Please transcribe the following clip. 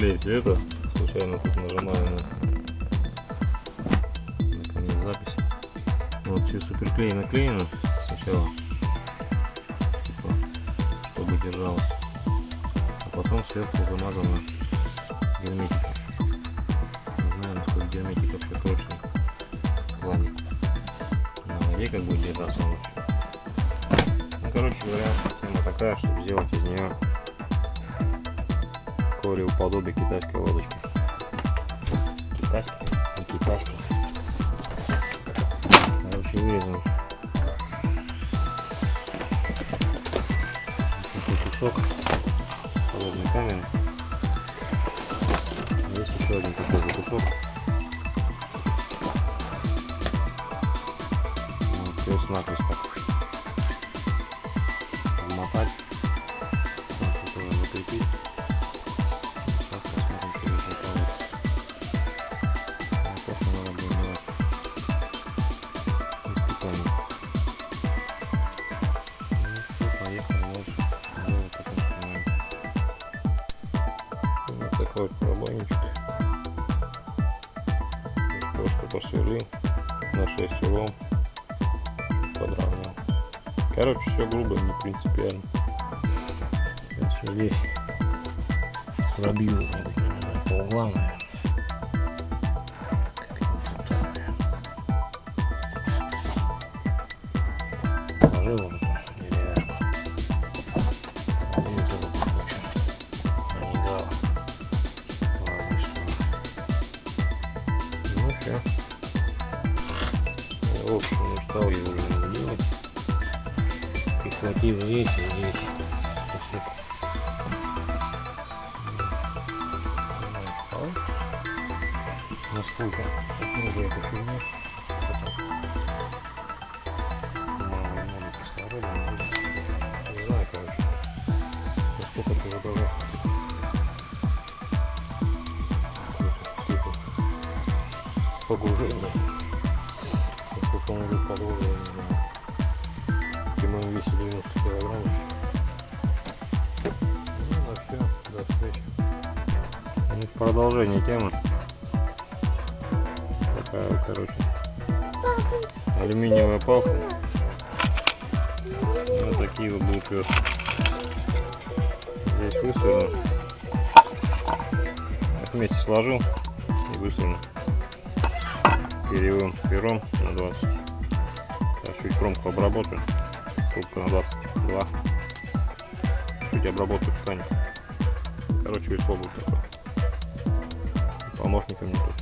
приклеить это. Случайно тут нажимаю на конец записи. Вот все суперклей наклеено сначала, типа, чтобы держалось, а потом сверху замазано герметиком. Не знаю, насколько герметик вообще прочный в плане. На воде как будет держаться он. Ну, короче говоря, тема такая, чтобы сделать из нее подобие китайской лодочки. Китайской? Не китайской. Короче, вырезан такой кусок холодный камень. Есть еще один такой же кусок. Вот, теперь накрест так обмотать, тоже закрепить. Такой пробойничек. Просто посверлил на 6 углом, подровнял. Короче, все грубо, не принципиально. Сейчас здесь пробью по углам. Положил вот это деревяшку. В общем, не стал я уже делать. Прихватив здесь и здесь. Насколько много этой фигни. Не знаю, короче. Насколько ты задолжал. Погружение. Сколько он идет подолго, я не знаю. При моем весе 90 килограммов. Ну, на все, до встречи. Ну, продолжение темы. Такая вот, короче, алюминиевая палка. Вот такие вот был пес. Здесь высверну. Вместе сложил и высверну перьевым пером на 20. Сейчас чуть кромку обработаю. Трубка на 22. Чуть обработаю ткань. Короче, весло будет такое. Помощником мне тут.